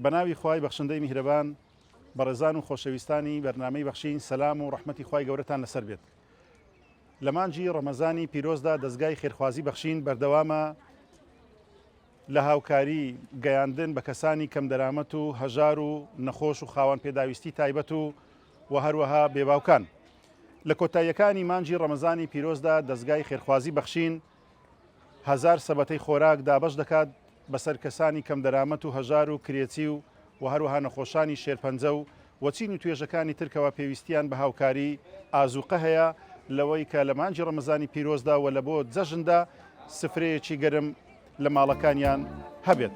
بەناوی خوای بەخشندەی میهرەبان بەڕێزان و خۆشەویستانی بەرنامەی بەخشین سەلام و ڕەحمەتی خوای گەورەتان لەسەر بێت. لە مانجی ڕەمەزانی پیرۆزدا دەستگای خێرخوازی بەخشین بەردەوامە لە هاوکاری گەیاندن بە کەسانی کەم دەرامەت و هەژار و نەخۆش و خاوەن پێداویستی تایبەت و هەروەها بێباوکان. لە کۆتاییەکانی مانجی ڕەمەزانی پیرۆزدا دەستگای خێرخوازی بەخشین 1000 سەبەتەی خۆراک دابەش دەکات بەسەر کەسانی کەم دەرامەت و هەژار و کرێتی و هەروەها نەخۆشانی شێرپەنجە و وەچین و توێژەکانی ترکەوە پێویستیان بە هاوکاری ئازوقە هەیە لەوەی کە لە مانجی ڕەمەزانی پیرۆزدا و لە بۆ جەژندا سفرەیەکی گەرم لە ماڵەکانیان هەبێت.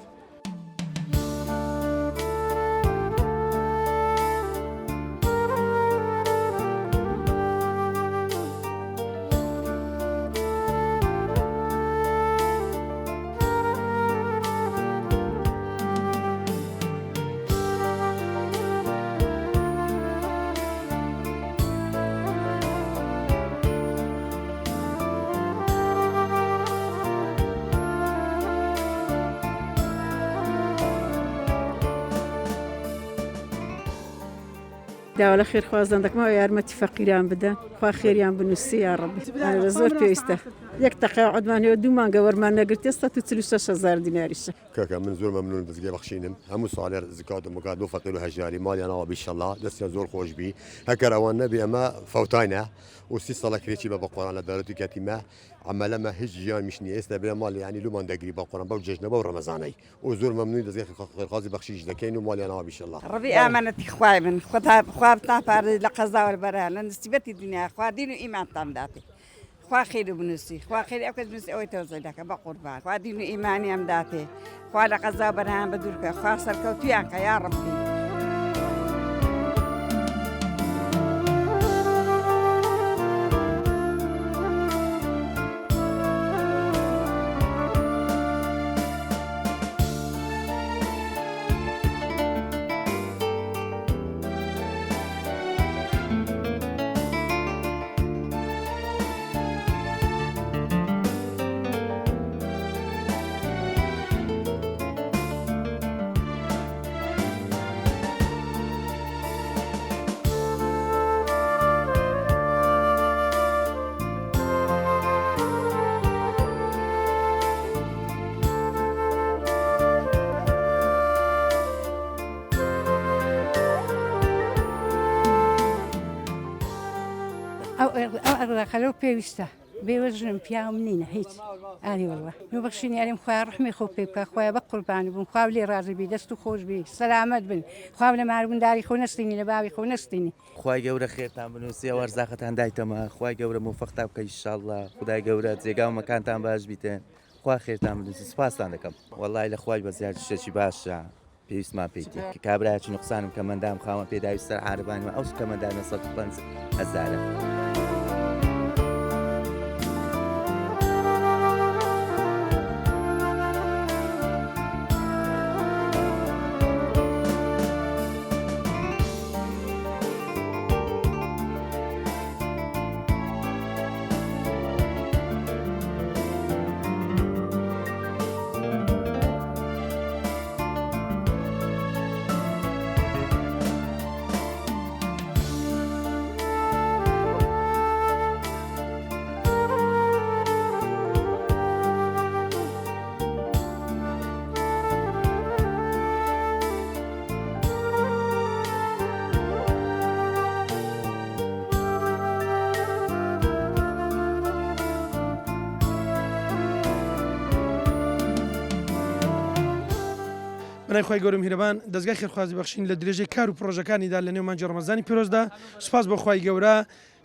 داوە لە خێرخوازان دەکەمەوە یارمەتی فەقیران بدەن، خوا خێریان بنووسی یا ڕەبی. زۆر پێویستە. یەک تەقاعدمان هەیە 2 مانگە وەرمان نەگرت ئێستا 46,000 دیناریشە. کاکە من زۆر مەمنون دەستگای بەخشینم هەموو ساڵێر زکات و مکات بۆ فەقیر و هەژاری ماڵیانەوە بیشەڵڵا دەستیان زۆر خۆش بی هەکەر ئەوان نەبێ ئەمە فەوتاینە و 30 ساڵە کرێکی بە بەقۆران لە دەرەتی کەتیمە عملەمە هیچ ژیان میشنی ئێستا بێ ماڵ ینی لومان دەگری بەقۆران بەو جێژنە بەو ڕەمەزانەی و زۆر مەمنوی دەستگای خێرخوازی بەخشیش دەکەین و ماڵیانەوە بیشەڵڵا. ڕەبی ئامانەتی خوای من خوا بتاپارێ لە قەزا وەربەرە لە نسبەتی دنیا خوا دین و ئیمانتان داتێ. خوا خێر بنووسی خوا خێر ئەو کەس بنووسی ئەوەی تەوزەی دەکە بە قوربان خوا دین و ئیمانی ئەم داتێ خوا لە قەزا بەرهان بە دوورکە خوا سەرکەوتویان کە یا ڕەبی. ئەو پێویستە بێوەژنم پیاوم نینە هیچ ئانی وەڵە نو بەخشینی ئەریم خوا ڕحمی خۆ پێ بکە خۆیان بە قوربانی بوون خوا لێ ڕازی بی دەست و خۆش بی سەلامەت بن خوا لە مارونداری خۆ نەستینی لە باوی خۆ نەستینی خوای گەورە خێرتان بنووسی وەرزاقەتان دایتەمە خوای گەورە موفقتا بکە ئینشاءڵڵا خدای گەورە جێگا و مەکانتان باش بیتێن خوا خێرتان بنووسی سوپاستان دەکەم وەڵای لە خوای بەزیار شتێکی باشە پێویستمان پێیتی کە کابراایکی نوقسانم کە مەندام خاوەن پێداویستە عاربانمە ئەو کەمەندانە 150,000. بەنای خوای گەورە میهرەبان دەستگای خێرخوازی بەخشین لە درێژەی کار و پرۆژەکانیدا لە نێو مانجی ڕەمەزانی پیرۆزدا سوپاس بۆ خوای گەورە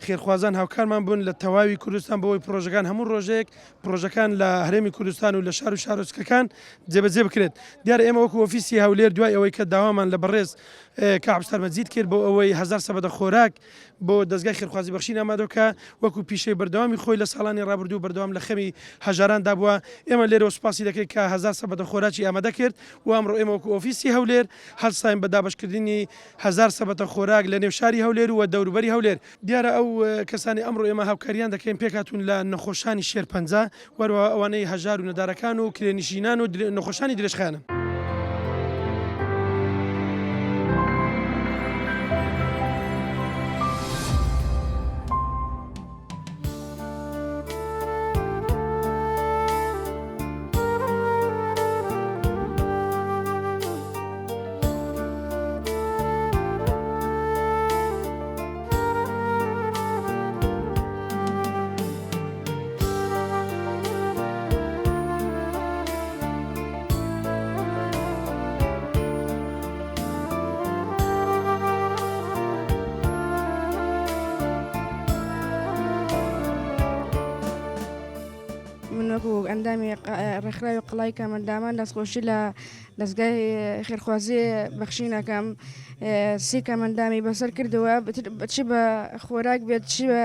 خێرخوازان هاوکارمان بوون لە تەواوی کوردستان بۆەوەی پرۆژەکان هەموو ڕۆژێک پرۆژەکان لە هەرێمی کوردستان و لە شار و شارۆچکەکان جێبەجێ بکرێت. دیارە ئێمە وەکو ئۆفیسی هەولێر دوای ئەوەی کە داوامان لە بەڕێز کعب سەرمەجید کرد بۆ ئەوەی 1000 سەبەتە خۆراک بۆ دەستگای خێرخوازی بەخشین ئامادەکە وەکو پیشەی بەردەوامی خۆی لە ساڵانی ڕابردوو بەردەوام لە خەمی هەژاراندا بووە. ئێمە لێرە سوپاسی دەکەین کە 1000 سەبەتە خۆراکی ئامادە کرد و ئەمڕۆ ئێمە وەکو ئۆفیسی هەولێر هەڵساین بە دابەشکردنی 1000 سەبەتە خۆراک لە نێو شاری هەولێر و دەوروبەری هەولێر. دیارە ئەو کەسانی ئەمڕۆ ئێمە هاوکاریان دەکەین پێکاتون لە نەخۆشانی شێرپەنجە وەروە ئەوانەی هەژار و نەدارەکان و کرێنشینان و نەخۆشانی درێژخانە. ئەندامی ڕێکخراوی قڵای کەمەندامان دەستخۆشی لە دەستگای خێرخوازی بەخشینەکەم سی کەمەندامی بەسەر کردەوە چی بە خۆراک بێت چی بە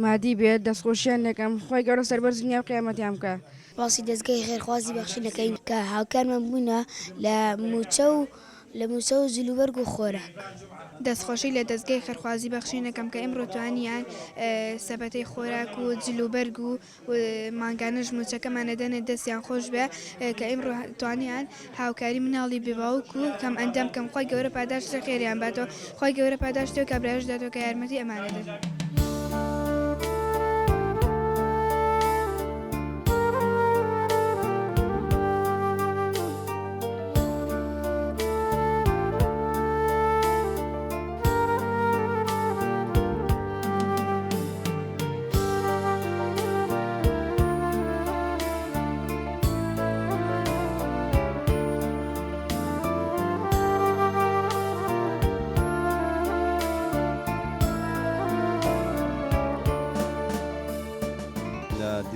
مادی بێت دەستخۆشیان دەکەم خۆی گەورە سەربەر دنیا و قیامەتیان بکە. باسی دەستگای خێرخوازی بەخشینەکەین کە هاوکارمان بوونە لە موچە و جلوبەرگ و خۆراک. دەستخۆشی لە دەستگای خێرخوازی بەخشینەکەم کە ئەمڕۆ توانیان سەبەتەی خۆراک و جلوبەرگ و مانگانەش موچەکەمانە دەنێت دەستیان خۆش بێ کە ئەمڕۆ توانیان هاوکاری مناڵی بێباوک و کەم ئەندام کەم خۆی گەورە پاداشتە خێریان باتەوە خۆی گەورە پاداشتە و کابراش داتەوە کە یارمەتی ئەمانە دێت.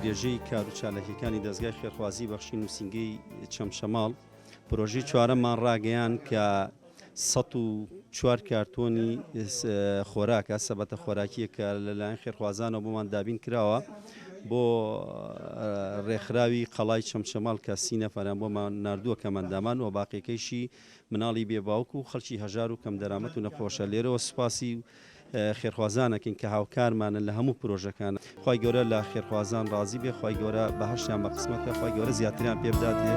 درێژەی کار و چالاکیەکانی دەستگای خێرخوازی بەخشین و سینگەی چەمشەماڵ پرۆژەی چوارەممان ڕاگەیان کە 104 کارتۆنی خۆراکە سەبەتە خۆراکیە کە لەلایەن خێرخوازانەوە بۆمان دابین کراوە بۆ ڕێکخراوی قەڵای چەمشەماڵ کە 30 نەفەران بۆمان نردووە کەمەندامان و باقیەکەیشی مناڵی بێباوک و خەڵکی هەژار و کەم دەرامەت و نەخۆشە لێرەوە سوپاسی خێرخوازانەکەین کە هاوکارمانن لە هەموو پرۆژەکان خی گەورە لە خێرخوازان ڕازی بێ خی گەورە بەهشتیان بە قسمەتە خی گەورە زیاتریان پێ بداتێ.